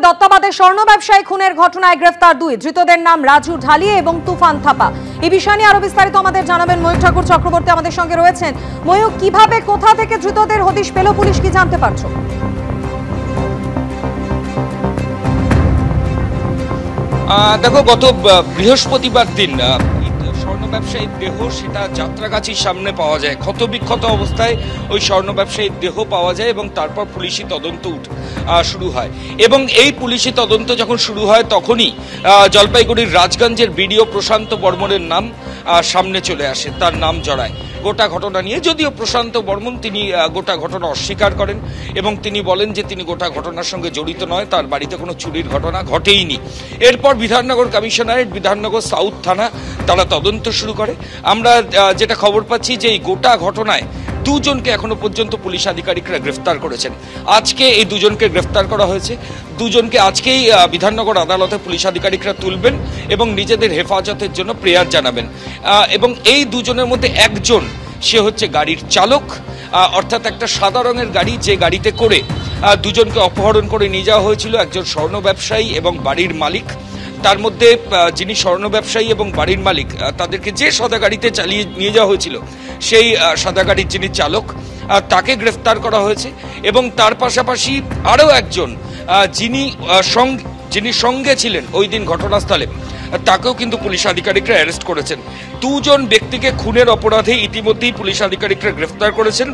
দত্তাবাদের স্বর্ণ ব্যবসায়ী খুনের ঘটনায় গ্রেফতার দুই ধৃতদের নাম রাজু ঢালি এবং তুফান থাপা। এই বিষয় নিয়ে আরো বিস্তারিত আমাদের জানাবেন ময়ূক ঠাকুর চক্রবর্তী আমাদের সঙ্গে রয়েছেন। ময়ূক, কিভাবে কোথা থেকে ধৃতদের হদিশ পেল পুলিশ, কি জানতে পারছো? দেখো, গত বৃহস্পতিবার দিন স্বর্ণ ব্যবসায়ীর দেহ সেটা যাত্রাগাছির সামনে পাওয়া যায়। ক্ষতবিক্ষত অবস্থায় ওই স্বর্ণ ব্যবসায়ীর দেহ পাওয়া যায় এবং তারপর পুলিশি তদন্ত শুরু হয়। এবং এই পুলিশি তদন্ত যখন শুরু হয় তখনই জলপাইগুড়ির রাজগঞ্জের বিডিও প্রশান্ত বর্মনের নাম সামনে চলে আসে, তার নাম জড়ায় গোটা ঘটনা নিয়ে। যদিও প্রশান্ত বর্মন তিনি গোটা ঘটনা অস্বীকার করেন এবং তিনি বলেন যে তিনি গোটা ঘটনার সঙ্গে জড়িত নয়, তার বাড়িতে কোনো চুরির ঘটনা ঘটেইনি। এরপর বিধাননগর কমিশনারেট, বিধাননগর সাউথ থানা তারা তদন্ত শুরু করে। আমরা যেটা খবর পাচ্ছি যে এই গোটা ঘটনায় দুজনকে এখনো পর্যন্ত পুলিশ আধিকারিকরা গ্রেফতার করেছেন। আজকে এই দুজনকে গ্রেফতার করা হয়েছে। দুজনকে আজকেই বিধাননগর আদালতে পুলিশ আধিকারিকরা তুলবেন এবং নিজেদের হেফাজতের জন্য প্রেয়ার জানাবেন। এবং এই দুজনের মধ্যে একজন, সে হচ্ছে গাড়ির চালক, অর্থাৎ একটা সাদা রঙের গাড়ি, যে গাড়িতে করে দুজনকে অপহরণ করে নিয়ে যাওয়া হয়েছিল, একজন স্বর্ণ ব্যবসায়ী এবং বাড়ির মালিক। তার মধ্যে যিনি স্বর্ণ ব্যবসায়ী এবং বাড়ির মালিক, তাদেরকে যে সাদা গাড়িতে চালিয়ে নিয়ে যাওয়া হয়েছিল সেই সাদা গাড়ির যিনি চালক, তাকে গ্রেফতার করা হয়েছে। এবং তার পাশাপাশি আরও একজন যিনি সঙ্গে ছিলেন ওই দিন ঘটনাস্থলে, তাকেও কিন্তু পুলিশ আধিকারিকরা অ্যারেস্ট করেছেন। দুজন ব্যক্তিকে খুনের অপরাধে ইতিমধ্যেই পুলিশ আধিকারিকরা গ্রেফতার করেছেন।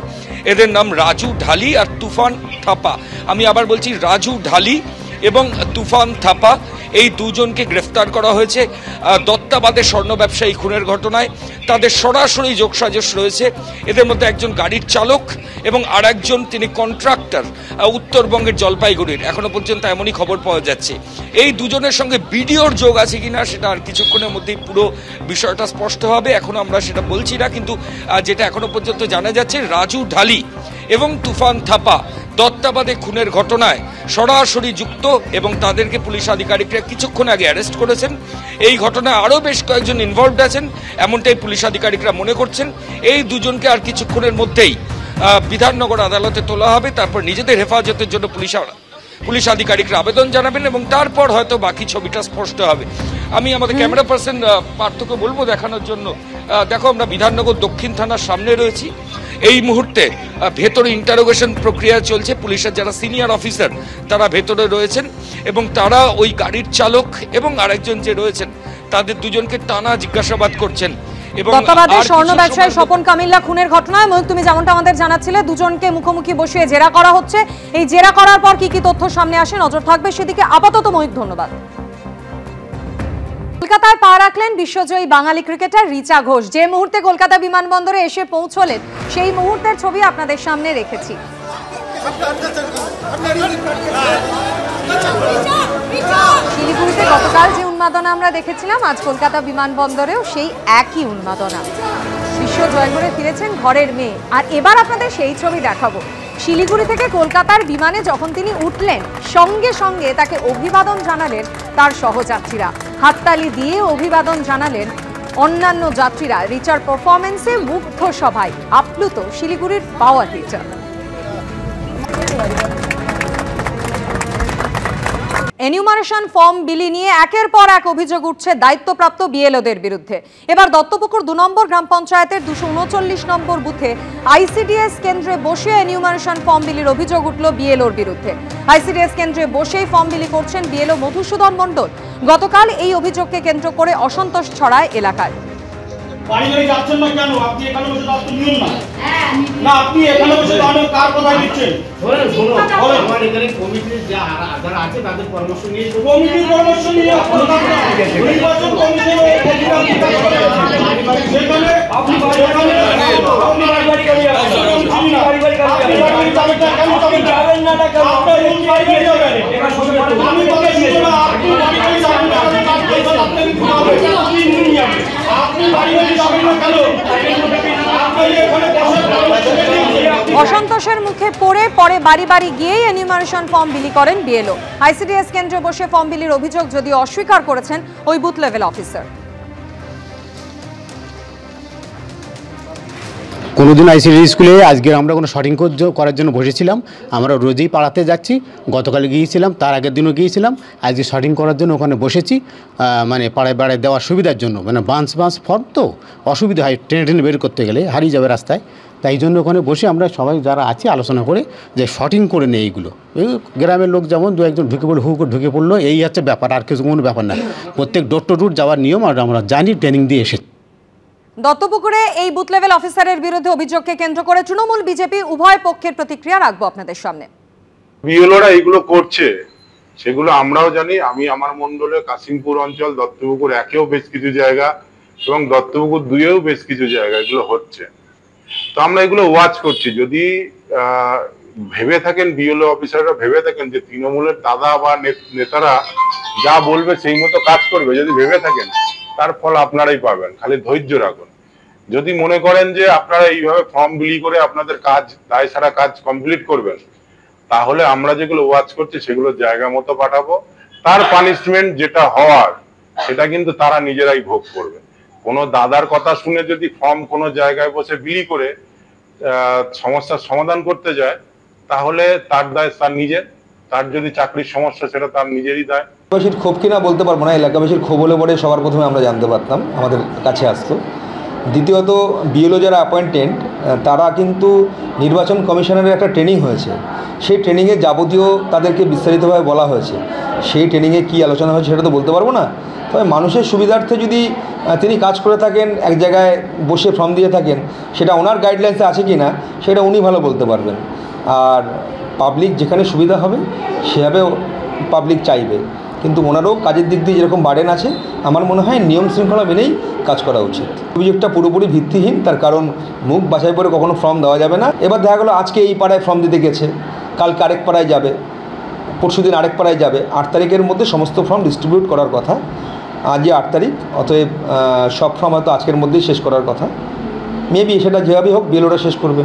এদের নাম রাজু ঢালি আর তুফান থাপা। আমি আবার বলছি, রাজু ঢালি এবং তুফান থাপা, এই দুজনকে গ্রেফতার করা হয়েছে দত্তাবাদের স্বর্ণ ব্যবসায়ী খুনের ঘটনায়। তাদের সরাসরি যোগসাজশ রয়েছে। এদের মধ্যে একজন গাড়ির চালক এবং আর একজন তিনি কন্ট্রাক্টর, উত্তরবঙ্গের জলপাইগুড়ির। এখনো পর্যন্ত এমনই খবর পাওয়া যাচ্ছে। এই দুজনের সঙ্গে বিডিওর যোগ আছে কিনা সেটা আর কিছুক্ষণের মধ্যেই পুরো বিষয়টা স্পষ্ট হবে। এখনো আমরা সেটা বলছি না, কিন্তু যেটা এখনো পর্যন্ত জানা যাচ্ছে, রাজু ঢালি এবং তুফান থাপা দত্তাবাদে খুনের ঘটনায় সরাসরি যুক্ত এবং তাদেরকে পুলিশ আধিকারিকরা কিছুক্ষণ আগে অ্যারেস্ট করেছেন। এই ঘটনায় আরও বেশ কয়েকজন ইনভলভড আছেন এমনটাই পুলিশ আধিকারিকরা মনে করছেন। এই দুজনকে আর কিছুক্ষণের মধ্যেই বিধাননগর আদালতে তোলা হবে। তারপর নিজেদের হেফাজতের জন্য পুলিশ আধিকারিকরা আবেদন জানাবেন এবং তারপর হয়তো বাকি ছবিটা স্পষ্ট হবে। আমি আমাদের ক্যামেরা পার্সন পার্থকে বলবো দেখানোর জন্য। দেখো, আমরা বিধাননগর দক্ষিণ থানার সামনে রয়েছি। এই মুহূর্তে ভেতরে ইন্টারোগেশন প্রক্রিয়া চলছে। পুলিশের যারা সিনিয়র অফিসার তারা ভেতরে রয়েছেন এবং তারা ওই গাড়ির চালক এবং আরেকজন যে রয়েছেন তাদের দুজনকে টানা জিজ্ঞাসাবাদ করছেন। দত্তাবাদের স্বর্ণ ব্যবসায়ী স্বপন কামিল্লা খুনের ঘটনায় ময়ূক, তুমি যেমনটা আমাদের জানাচ্ছিলে, দুজনকে মুখোমুখি বসিয়ে জেরা করা হচ্ছে। এই জেরা করার পর কি কি তথ্য সামনে আসে নজর থাকবে সেদিকে। আপাতত ময়ূক, ধন্যবাদ। কলকাতায় পা রাখলেন বিশ্বজয়ী বাঙালি ক্রিকেটার রিচা ঘোষ। যে মুহূর্তে কলকাতা বিমানবন্দরে এসে পৌঁছলেন সেই মুহূর্তের ছবি আপনাদের সামনে রেখেছি। শিলিগুড়িতে গতকাল যে উন্মাদনা আমরা দেখেছিলাম, আজ কলকাতা বিমানবন্দরেও সেই একই উন্মাদনা। বিশ্ব জয় করে ফিরেছেন ঘরের মেয়ে। আর এবার আপনাদের সেই ছবি দেখাবো। শিলিগুড়ি থেকে কলকাতার বিমানে যখন তিনি উঠলেন, সঙ্গে সঙ্গে তাকে অভিবাদন জানালেন তার সহযাত্রীরা। হাততালি দিয়ে অভিবাদন জানালেন অন্যান্য যাত্রীরা। রিচার পারফরমেন্সে মুগ্ধ সবাই, আপ্লুত শিলিগুড়ির পাওয়ার রিচার। এনিউমারেশন ফর্ম বিলি নিয়ে একের পর এক অভিযোগ উঠছে দায়িত্বপ্রাপ্ত বিএলওদের বিরুদ্ধে। এবার দত্তপুকুর 2 নম্বর গ্রাম পঞ্চায়েতের 239 নম্বর বুথে আইসিডিএস কেন্দ্রে বসে এনিউমারেশন ফর্ম বিলির অভিযোগ উঠল বিএলওর বিরুদ্ধে। আইসিডিএস কেন্দ্রে বসেই ফর্ম বিলি করছেন বিএলও মধুসূদন মণ্ডল। গতকাল এই অভিযোগকে কেন্দ্র করে অসন্তোষ ছড়ায় এলাকায়। বাড়ি বাড়ি যাচ্ছেন না কেন? আপনি এখানে বসে দায়িত্ব নিন না। না, আপনি এখানে বসে দাঁড়িয়ে কার কথা দিচ্ছেন? শুনুন, আমার এখানে কমিটির যারা আছে তাদের পরামর্শ নিয়ে, কমিটির পরামর্শ নিয়ে নির্বাচন কমিশনের সেখানে আপনি বাড়ি বাড়ি যাবেন না কেন? আপনার বাড়ি বাড়ি যাবেন। আমি কথা শুনুন না, আপনি বাড়ি বাড়ি যাবেন না। অসন্তোষের মুখে পরে বাড়ি বাড়ি গিয়েই এনিউমারেশন ফর্ম বিলি করেন বিএলও। আইসিডিএস কেন্দ্রে বসে ফর্ম বিলির অভিযোগ যদিও অস্বীকার করেছেন ওই বুথ লেভেল অফিসার। কোনোদিন আইসিডি স্কুলে আজকে আমরা কোনো শটিং করার জন্য বসেছিলাম। আমরা রোজই পাড়াতে যাচ্ছি, গতকালে গিয়েছিলাম, তার আগের দিনও গিয়েছিলাম। আজকে শটিং করার জন্য ওখানে বসেছি, মানে পাড়ায় দেওয়ার সুবিধার জন্য। মানে বাঁশ ফর্ম তো অসুবিধা হয়, টেনে বের করতে গেলে হারিয়ে যাবে রাস্তায়। তাই জন্য ওখানে বসে আমরা সবাই যারা আছি আলোচনা করে যে শটিং করে নেই এইগুলো। এই গ্রামের লোক যেমন দু একজন ঢুকে পড়লো, হুক ঢুকে পড়লো, এই হচ্ছে ব্যাপার, আর কিছু কোনো ব্যাপার না। প্রত্যেক ডোর টু ডোর যাওয়ার নিয়ম আর আমরা জানি, ট্রেনিং দিয়ে এসেছি। দত্তপুকুরে এই বুথ লেভেল অফিসারের বিরুদ্ধে অভিযোগকে কেন্দ্র করে তৃণমূল বিজেপি উভয় পক্ষের প্রতিক্রিয়া রাখবো আপনাদের সামনে। বিএলওরা এগুলো করছে, সেগুলো আমরাও জানি। আমি আমার মন্ডলে কাশিমপুর অঞ্চল, দত্তপুকুর একেও বেশ কিছু জায়গা এবং দত্তপুকুর দুইয়েও বেশ কিছু জায়গা এগুলো হচ্ছে। তো আমরা এগুলো ওয়াচ করছি। যদি ভেবে থাকেন, বিএলও অফিসাররা ভেবে থাকেন যে তৃণমূলের দাদা বা নেতারা যা বলবে সেই মতো কাজ করবে, যদি ভেবে থাকেন তার ফল আপনারাই পাবেন। খালি ধৈর্য রাখুন। যদি মনে করেন যে আপনারা এইভাবে ফর্ম বিলি করে আপনাদের কাজ, দায় সারা কাজ কমপ্লিট করবেন, তাহলে আমরা যেগুলো ওয়াচ করছি সেগুলো জায়গা মতো পাঠাবো। তার পানিশমেন্ট যেটা হওয়ার সেটা কিন্তু তারা নিজেরাই ভোগ করবে। কোনো দাদার কথা শুনে যদি ফর্ম কোনো জায়গায় বসে বিলি করে সমস্যার সমাধান করতে যায়, তাহলে তার দায় তার নিজের। তার যদি চাকরির সমস্যা, সেটা তার নিজেরই দায়। এলাকাবাসীর ক্ষোভ কিনা বলতে পারবো না। এলাকাবাসীর ক্ষোভ হলে পরে সবার প্রথমে আমরা জানতে পারতাম, আমাদের কাছে আসতো। দ্বিতীয়ত, বিএলও যারা অ্যাপয়েন্টেড তারা কিন্তু নির্বাচন কমিশনারের একটা ট্রেনিং হয়েছে, সেই ট্রেনিংয়ে যাবতীয় তাদেরকে বিস্তারিতভাবে বলা হয়েছে। সেই ট্রেনিংয়ে কী আলোচনা হয়েছে সেটা তো বলতে পারবো না। তবে মানুষের সুবিধার্থে যদি তিনি কাজ করে থাকেন, এক জায়গায় বসে ফর্ম দিয়ে থাকেন, সেটা ওনার গাইডলাইন্সে আছে কি না সেটা উনি ভালো বলতে পারবেন। আর পাবলিক যেখানে সুবিধা হবে সেভাবে পাবলিক চাইবে। কিন্তু ওনারও কাজের দিক দিয়ে যেরকম বার্ডেন আছে, আমার মনে হয় নিয়ম শৃঙ্খলা মেনেই কাজ করা উচিত। অভিযোগটা পুরোপুরি ভিত্তিহীন, তার কারণ মুখ বাছাই করে কখনো ফর্ম দেওয়া যাবে না। এবার দেখা গেলো আজকে এই পাড়ায় ফর্ম দিতে গেছে, কালকে আরেক পাড়ায় যাবে, পরশুদিন আরেক পাড়ায় যাবে। 8 তারিখের মধ্যে সমস্ত ফর্ম ডিস্ট্রিবিউট করার কথা। আজই 8 তারিখ, অতএব সব ফর্ম হয়তো আজকের মধ্যেই শেষ করার কথা। মেবি সেটা যেভাবেই হোক বিএলওরা শেষ করবে।